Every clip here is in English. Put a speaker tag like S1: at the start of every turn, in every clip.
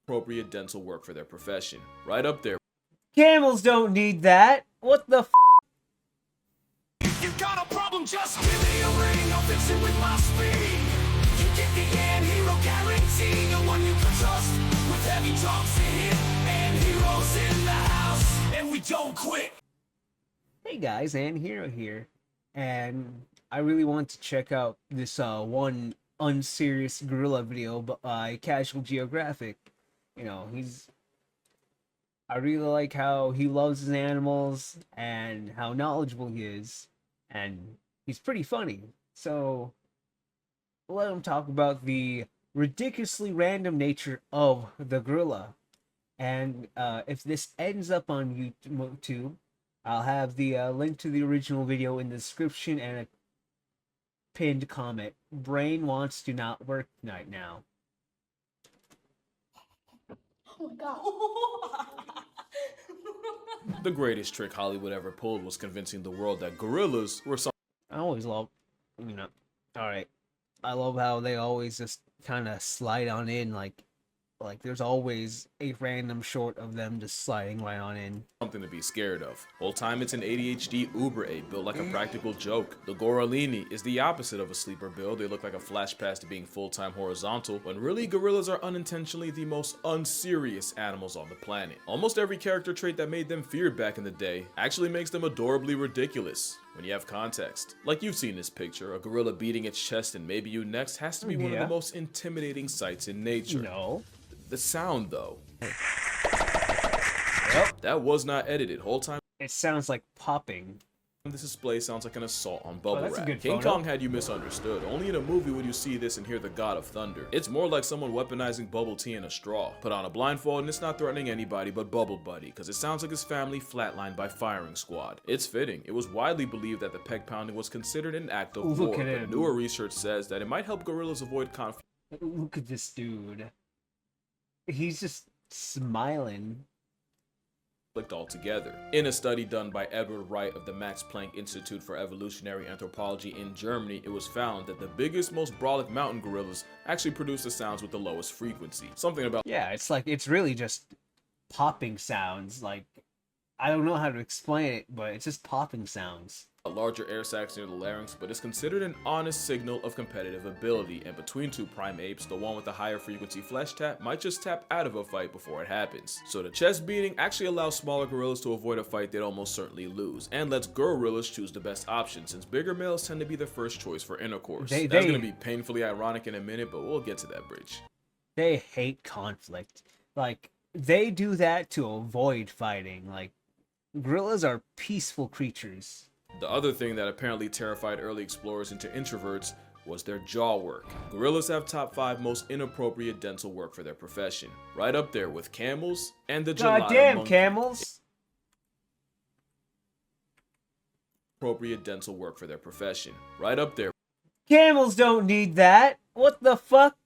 S1: appropriate dental work for their profession. Right up there.
S2: Camels don't need that. What the f?
S3: If you got a problem, just give me a ring. I'll fix it with my speed. You get the hero guarantee, the one you can trust. With heavy drops in it, and heroes in the house, and we don't quit.
S2: Hey guys, and Hero here, and I really want to check out this one unserious gorilla video by Casual Geographic. You know, I really like how he loves his animals and how knowledgeable he is, and he's pretty funny. So let him talk about the ridiculously random nature of the gorilla. And if this ends up on YouTube, I'll have the link to the original video in the description and a pinned comment. Brain wants to not work tonight now.
S4: Oh my god.
S1: The greatest trick Hollywood ever pulled was convincing the world that gorillas were something.
S2: I always love, alright. I love how they always just kind of slide on in, like there's always a random short of them just sliding right on in.
S1: Something to be scared of. Whole time it's an ADHD Uber ape built like a practical joke. The gorillini is the opposite of a sleeper build. They look like a flash pass to being full-time horizontal, when really gorillas are unintentionally the most unserious animals on the planet. Almost every character trait that made them feared back in the day actually makes them adorably ridiculous when you have context. Like you've seen this picture, a gorilla beating its chest and maybe you next has to be one of the most intimidating sights in nature.
S2: No.
S1: The sound though.
S2: Yep.
S1: That was not edited. Whole time
S2: It sounds like popping.
S1: this display sounds like an assault on bubble
S2: that's a
S1: wrap.
S2: good
S1: King
S2: photo.
S1: Kong had you misunderstood. Only in a movie would you see this and hear the god of thunder. It's more like someone weaponizing bubble tea in a straw. Put on a blindfold and it's not threatening anybody but Bubble Buddy, because it sounds like his family flatlined by firing squad. It's fitting. It was widely believed that the peg pounding was considered an act of
S2: Look
S1: war,
S2: at
S1: but
S2: him.
S1: newer research says that it might help gorillas avoid conflict.
S2: Look at this dude. He's just smiling.
S1: Altogether. In a study done by Edward Wright of the Max Planck Institute for Evolutionary Anthropology in Germany, it was found that the biggest, most brolic mountain gorillas actually produce the sounds with the lowest frequency. Something about
S2: Yeah, it's really just popping sounds. Like, I don't know how to explain it, but it's just popping sounds.
S1: larger air sacs near the larynx, but is considered an honest signal of competitive ability, and between two prime apes, the one with the higher frequency flesh tap might just tap out of a fight before it happens. So the chest beating actually allows smaller gorillas to avoid a fight they'd almost certainly lose, and lets gorillas choose the best option, since bigger males tend to be the first choice for intercourse. That's gonna be painfully ironic in a minute, but we'll get to that bridge.
S2: They hate conflict. Like, they do that to avoid fighting. Like, gorillas are peaceful creatures.
S1: The other thing that apparently terrified early explorers into introverts was their jaw work. Gorillas have top 5 most inappropriate dental work for their profession, right up there with camels and the gelato
S2: Goddamn
S1: monkey.
S2: camels!
S1: Appropriate dental work for their profession, right up there.
S2: Camels don't need that! What the fuck?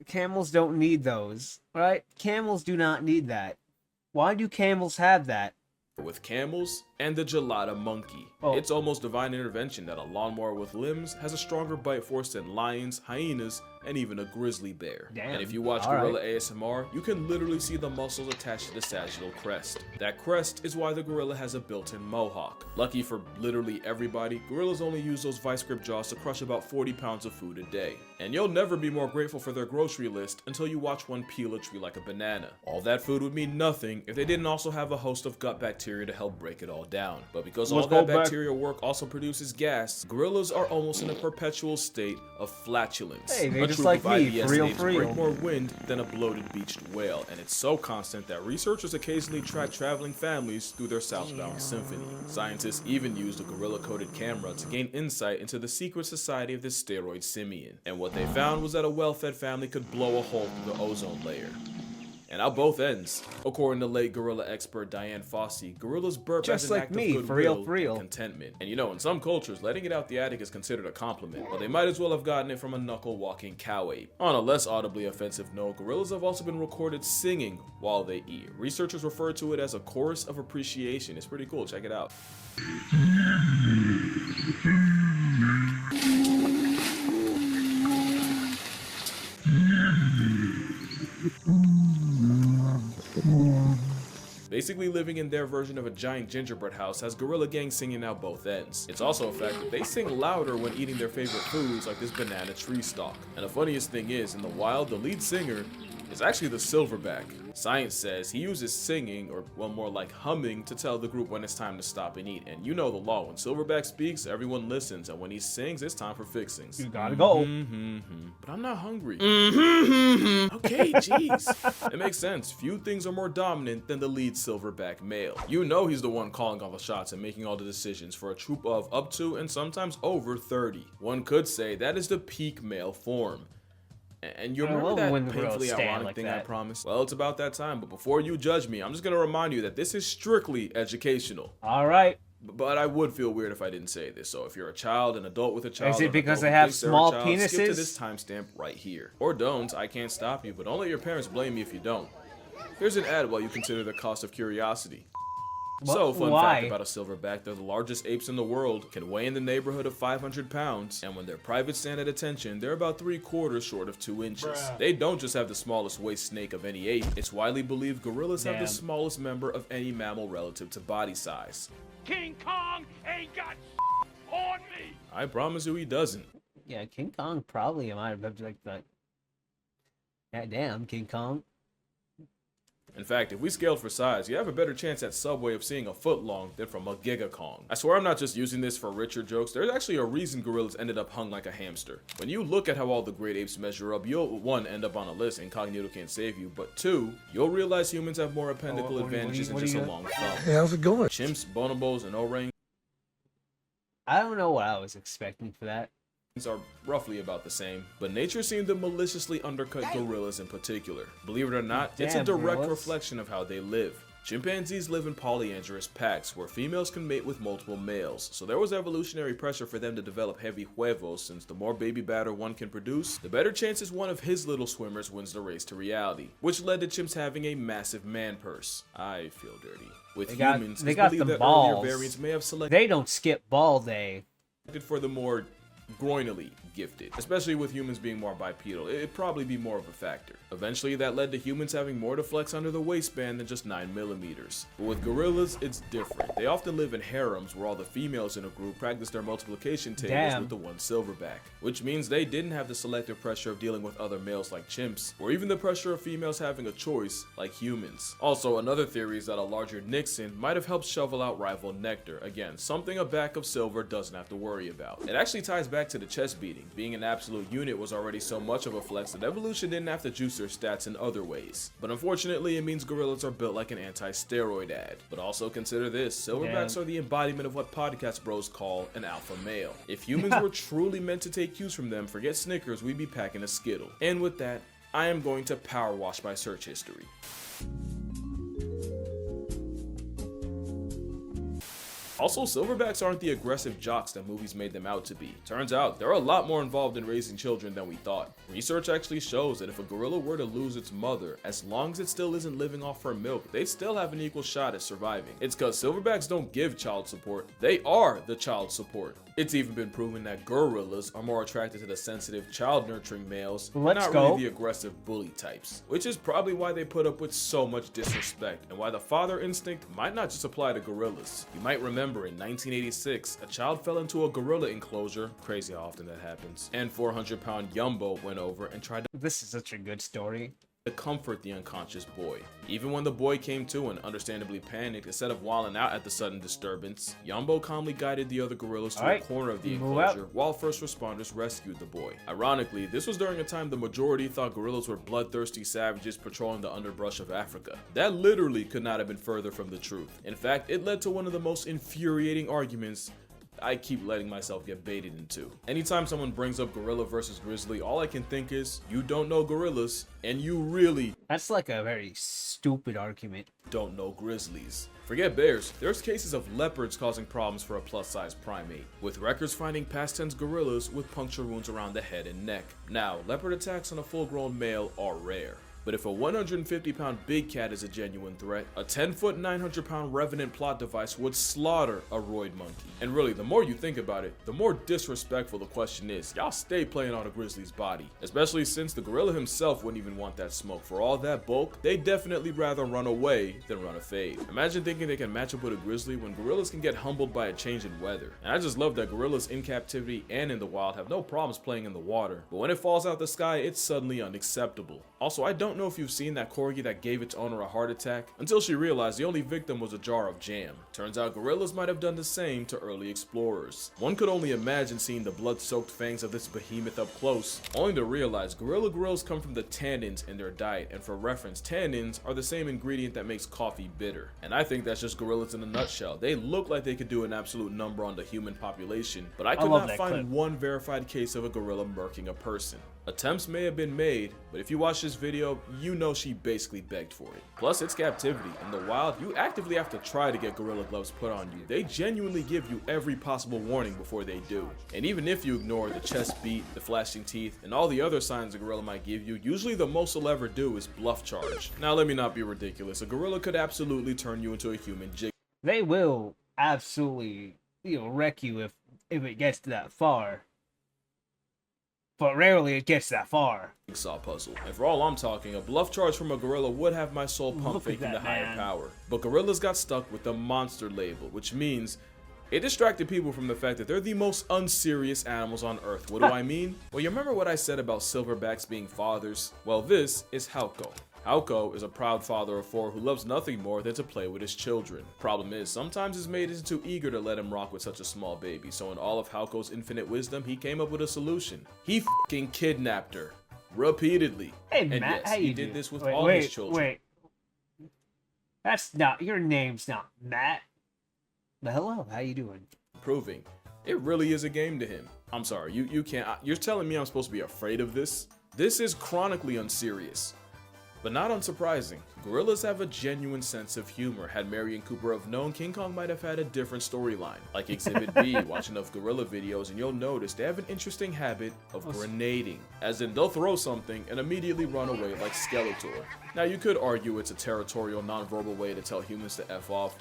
S2: Camels don't need those, right? Camels do not need that. Why do camels have that?
S1: With camels and the gelato monkey.
S2: Oh.
S1: It's almost divine intervention that a lawnmower with limbs has a stronger bite force than lions, hyenas, and even a grizzly bear.
S2: Damn.
S1: And if you watch
S2: All
S1: gorilla
S2: right.
S1: ASMR, you can literally see the muscles attached to the sagittal crest. That crest is why the gorilla has a built-in mohawk. Lucky for literally everybody, gorillas only use those vice grip jaws to crush about 40 pounds of food a day. And you'll never be more grateful for their grocery list until you watch one peel a tree like a banana. All that food would mean nothing if they didn't also have a host of gut bacteria to help break it all down. But because all that bacterial work also produces gas, gorillas are almost in a perpetual state of flatulence.
S2: Hey, they're
S1: A
S2: just
S1: troop
S2: like
S1: of
S2: me,
S1: IBS
S2: for real,
S1: apes
S2: for real.
S1: break more wind than a bloated beached whale, and it's so constant that researchers occasionally track traveling families through their southbound symphony. Scientists even used a gorilla-coded camera to gain insight into the secret society of this steroid simian, and what they found was that a well-fed family could blow a hole through the ozone layer. And out both ends. According to late gorilla expert Diane Fossey, gorillas burp
S2: Just
S1: as an
S2: like
S1: act
S2: me,
S1: of
S2: for real,
S1: goodwill
S2: for real.
S1: and contentment. And you know, in some cultures, letting it out the attic is considered a compliment, but they might as well have gotten it from a knuckle-walking cow ape. On a less audibly offensive note, gorillas have also been recorded singing while they eat. Researchers refer to it as a chorus of appreciation. It's pretty cool, check it out. Basically living in their version of a giant gingerbread house has gorilla gangs singing out both ends. It's also a fact that they sing louder when eating their favorite foods like this banana tree stalk. And the funniest thing is, in the wild, the lead singer is actually the silverback. Science says he uses singing, or well, more like humming, to tell the group when it's time to stop and eat. And you know the law, when silverback speaks, everyone listens, and when he sings, it's time for fixings.
S2: You gotta go.
S1: But I'm not hungry. Okay, jeez. It makes sense. Few things are more dominant than the lead silverback male. You know he's the one calling all the shots and making all the decisions for a troop of up to and sometimes over 30. One could say that is the peak male form. And you remember that painfully ironic
S2: like
S1: thing
S2: that.
S1: I promised? Well, it's about that time, but before you judge me, I'm just gonna remind you that this is strictly educational.
S2: All right.
S1: But I would feel weird if I didn't say this, so if you're a child, an adult with a child,
S2: Is
S1: or
S2: it
S1: an
S2: because
S1: adult
S2: they
S1: who
S2: have
S1: thinks they're a
S2: small
S1: child, skip to
S2: penises?
S1: this timestamp right here. Or don't, I can't stop you, but don't let your parents blame me if you don't. Here's an ad while you consider the cost of curiosity. So, fun fact about a silverback, they're the largest apes in the world, can weigh in the neighborhood of 500 pounds, and when their privates stand at attention, they're about 3/4 short of 2 inches. They don't just have the smallest waist snake of any ape, it's widely believed gorillas have the smallest member of any mammal relative to body size.
S3: King Kong ain't got on me.
S1: I promise you he doesn't.
S2: Yeah, King Kong probably might have been like that. God damn, King Kong.
S1: In fact, if we scaled for size, you have a better chance at Subway of seeing a foot long than from a Giga Kong. I swear I'm not just using this for richer jokes, there's actually a reason gorillas ended up hung like a hamster. When you look at how all the great apes measure up, you'll 1. End up on a list, incognito can't save you, but 2. You'll realize humans have more appendical advantages than just a long thumb.
S4: Hey, how's it going?
S1: Chimps, bonobos, and orang
S2: I don't know what I was expecting for that.
S1: are roughly about the same, but nature seemed to maliciously undercut gorillas in particular. Believe it or not, it's a
S2: Damn,
S1: direct
S2: gorillas.
S1: reflection of how they live. Chimpanzees live in polyandrous packs where females can mate with multiple males, so there was evolutionary pressure for them to develop heavy huevos, since the more baby batter one can produce, the better chances one of his little swimmers wins the race to reality, which led to chimps having a massive man purse. I feel dirty. With humans,
S2: they
S1: it's
S2: got
S1: believed
S2: the
S1: that
S2: balls.
S1: earlier variants may have selected
S2: They don't skip ball day.
S1: for the more groinally gifted, especially with humans being more bipedal. It'd probably be more of a factor. Eventually, that led to humans having more to flex under the waistband than just 9mm. But with gorillas, it's different. They often live in harems where all the females in a group practice their multiplication tables
S2: Damn.
S1: with the one silverback, which means they didn't have the selective pressure of dealing with other males like chimps, or even the pressure of females having a choice like humans. Also, another theory is that a larger Nixon might have helped shovel out rival nectar. Again, something a back of silver doesn't have to worry about. It actually ties back to the chest beating. Being an absolute unit was already so much of a flex that evolution didn't have to juice their stats in other ways. But unfortunately, it means gorillas are built like an anti-steroid ad. But also consider this, silverbacks are the embodiment of what podcast bros call an alpha male. If humans were truly meant to take cues from them, forget Snickers, we'd be packing a Skittle. And with that, I am going to power wash my search history. Also, silverbacks aren't the aggressive jocks that movies made them out to be. Turns out, they're a lot more involved in raising children than we thought. Research actually shows that if a gorilla were to lose its mother, as long as it still isn't living off her milk, they still have an equal shot at surviving. It's cause silverbacks don't give child support, they are the child support. It's even been proven that gorillas are more attracted to the sensitive, child-nurturing males, not really the aggressive bully types. Which is probably why they put up with so much disrespect, and why the father instinct might not just apply to gorillas. You might remember in 1986, a child fell into a gorilla enclosure, crazy how often that happens, and 400-pound Yumbo went over and tried
S2: This is such a good story.
S1: to comfort the unconscious boy. Even when the boy came to and understandably panicked, instead of wilding out at the sudden disturbance, Yumbo calmly guided the other gorillas to a corner of the enclosure while first responders rescued the boy. Ironically, this was during a time the majority thought gorillas were bloodthirsty savages patrolling the underbrush of Africa. That literally could not have been further from the truth. In fact, it led to one of the most infuriating arguments I keep letting myself get baited into. Anytime someone brings up gorilla versus grizzly, all I can think is, you don't know gorillas, and you really
S2: That's like a very stupid argument.
S1: don't know grizzlies. Forget bears, there's cases of leopards causing problems for a plus-size primate, with records finding past tense gorillas with puncture wounds around the head and neck. Now, leopard attacks on a full-grown male are rare. But if a 150-pound big cat is a genuine threat, a 10-foot, 900-pound revenant plot device would slaughter a roid monkey. And really, the more you think about it, the more disrespectful the question is. Y'all stay playing on a grizzly's body. Especially since the gorilla himself wouldn't even want that smoke. For all that bulk, they'd definitely rather run away than run a fade. Imagine thinking they can match up with a grizzly when gorillas can get humbled by a change in weather. And I just love that gorillas in captivity and in the wild have no problems playing in the water. But when it falls out the sky, it's suddenly unacceptable. Also, I don't know if you've seen that corgi that gave its owner a heart attack until she realized the only victim was a jar of jam. Turns out gorillas might have done the same to early explorers. One could only imagine seeing the blood-soaked fangs of this behemoth up close, only to realize gorilla grills come from the tannins in their diet, and for reference, tannins are the same ingredient that makes coffee bitter. And I think that's just gorillas in a nutshell. They look like they could do an absolute number on the human population, but I could not find one verified case of a gorilla murking a person. Attempts may have been made, but if you watch this video, you know she basically begged for it. Plus, it's captivity. In the wild, you actively have to try to get gorilla gloves put on you. They genuinely give you every possible warning before they do. And even if you ignore the chest beat, the flashing teeth, and all the other signs a gorilla might give you, usually the most they'll ever do is bluff charge. Now, let me not be ridiculous. A gorilla could absolutely turn you into a human jig.
S2: They will absolutely, wreck you if it gets that far. But rarely it gets that far.
S1: Jigsaw puzzle. And for all I'm talking, a bluff charge from a gorilla would have my soul pump faking the higher power. But gorillas got stuck with the monster label, which means it distracted people from the fact that they're the most unserious animals on earth. What do I mean? Well, you remember what I said about silverbacks being fathers? Well, this is Hauko. Hauko is a proud father of 4 who loves nothing more than to play with his children. Problem is, sometimes his mate isn't too eager to let him rock with such a small baby, so in all of Hauko's infinite wisdom, he came up with a solution. He f***ing kidnapped her. Repeatedly.
S2: Hey,
S1: and
S2: Matt,
S1: yes,
S2: how you
S1: he did this with
S2: wait,
S1: all his children.
S2: Wait. That's not, your name's not Matt. But hello, how you doing?
S1: Proving it really is a game to him. I'm sorry, you can't, you're telling me I'm supposed to be afraid of this? This is chronically unserious. But not unsurprising, gorillas have a genuine sense of humor. Had Marion Cooper have known, King Kong might have had a different storyline. Like Exhibit B, watch enough gorilla videos and you'll notice they have an interesting habit of grenading. As in, they'll throw something and immediately run away like Skeletor. Now you could argue it's a territorial, non-verbal way to tell humans to F off,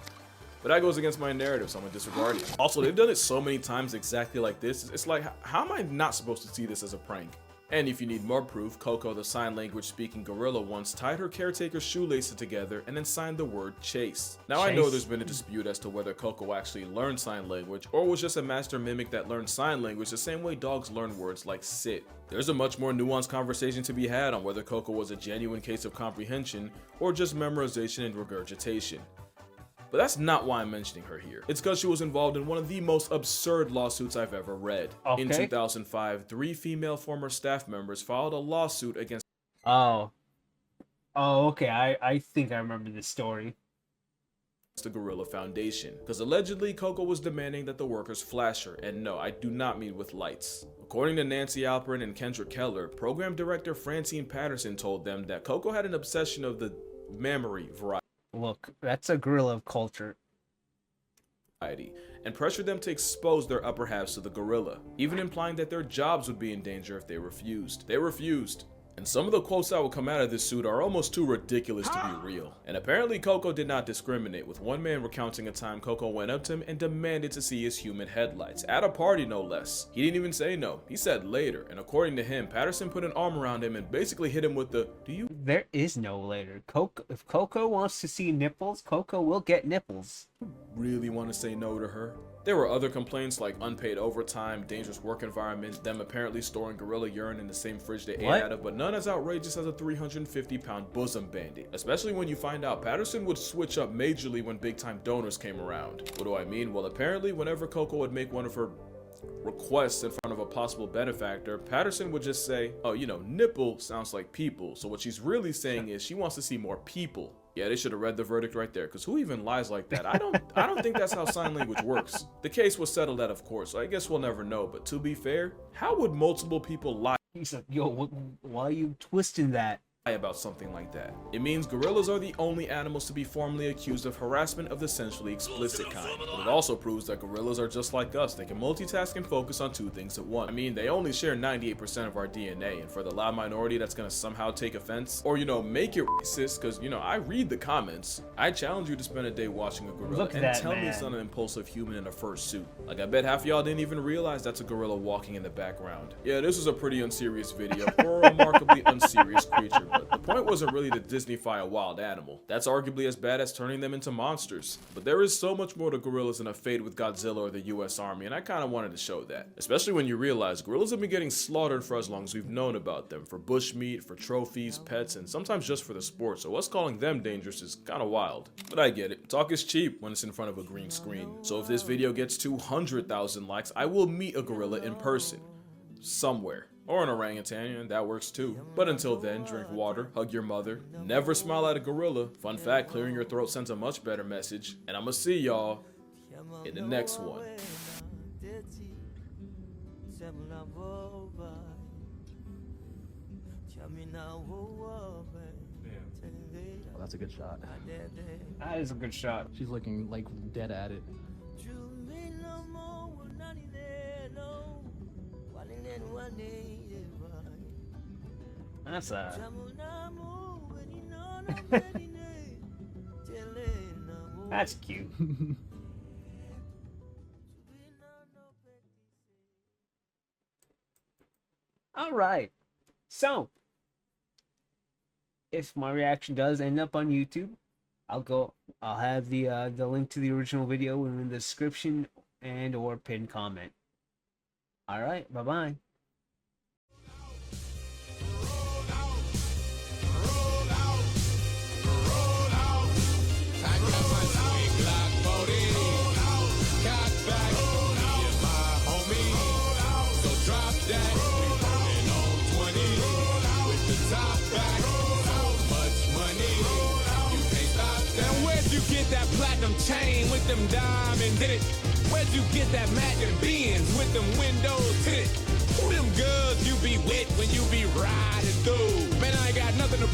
S1: but that goes against my narrative, so I'm gonna disregard it. Also, they've done it so many times exactly like this, it's like, how am I not supposed to see this as a prank? And if you need more proof, Coco, the sign language speaking gorilla, once tied her caretaker's shoelaces together and then signed the word chase. Now I know there's been a dispute as to whether Coco actually learned sign language or was just a master mimic that learned sign language the same way dogs learn words like sit. There's a much more nuanced conversation to be had on whether Coco was a genuine case of comprehension or just memorization and regurgitation. But that's not why I'm mentioning her here. It's because she was involved in one of the most absurd lawsuits I've ever read.
S2: Okay.
S1: In 2005, 3 female former staff members filed a lawsuit against
S2: okay, I think I remember this story.
S1: The Gorilla Foundation, because allegedly Coco was demanding that the workers flash her, and no, I do not mean with lights. According to Nancy Alperin and Kendra Keller, program director Francine Patterson told them that Coco had an obsession of the mammary variety.
S2: Look, that's a gorilla of culture.
S1: And pressured them to expose their upper halves to the gorilla, even implying that their jobs would be in danger if they refused. They refused. And some of the quotes that will come out of this suit are almost too ridiculous to be real. And apparently Coco did not discriminate, with one man recounting a time Coco went up to him and demanded to see his human headlights, at a party no less. He didn't even say no, he said later, and according to him, Patterson put an arm around him and basically hit him with the,
S2: There is no later. If Coco wants to see nipples, Coco will get nipples.
S1: Really want to say no to her? There were other complaints like unpaid overtime, dangerous work environment, them apparently storing gorilla urine in the same fridge they ate out of, but none as outrageous as a 350-pound bosom bandit. Especially when you find out Patterson would switch up majorly when big-time donors came around. What do I mean? Well, apparently whenever Coco would make one of her requests in front of a possible benefactor, Patterson would just say, oh, nipple sounds like people. So what she's really saying is she wants to see more people. Yeah, they should have read the verdict right there, because who even lies like that? I don't think that's how sign language works. The case was settled out, of course, so I guess we'll never know, but to be fair, how would multiple people lie?
S2: He's like, yo, why are you twisting that?
S1: about something like that. It means gorillas are the only animals to be formally accused of harassment of the sensually explicit kind. But it also proves that gorillas are just like us. They can multitask and focus on 2 things at once. I mean, they only share 98% of our DNA, and for the loud minority that's gonna somehow take offense, or make it racist, because I read the comments. I challenge you to spend a day watching a gorilla and tell me it's not an impulsive human in a fursuit. Like, I bet half of y'all didn't even realize that's a gorilla walking in the background. Yeah, this was a pretty unserious video for a remarkably unserious creature. But the point wasn't really to Disneyfy a wild animal. That's arguably as bad as turning them into monsters. But there is so much more to gorillas than a fade with Godzilla or the US Army, and I kinda wanted to show that. Especially when you realize gorillas have been getting slaughtered for as long as we've known about them. For bushmeat, for trophies, pets, and sometimes just for the sport, so us calling them dangerous is kinda wild. But I get it. Talk is cheap when it's in front of a green screen. So if this video gets 200,000 likes, I will meet a gorilla in person. Somewhere. Or an orangutan, and that works too. But until then, drink water, hug your mother, never smile at a gorilla. Fun fact, clearing your throat sends a much better message. And I'ma see y'all in the next one.
S4: Oh, that's a good shot.
S2: That is a good shot.
S4: She's looking like dead at it.
S2: That's that's cute. All right. So, if my reaction does end up on YouTube, I'll have the link to the original video in the description and or pinned comment. All right. Bye-bye.
S3: That platinum chain with them diamonds in it. Where'd you get that Magnum Benz with them windows tinted? Who them girls you be with when you be riding through? Man, I ain't got nothing to prove.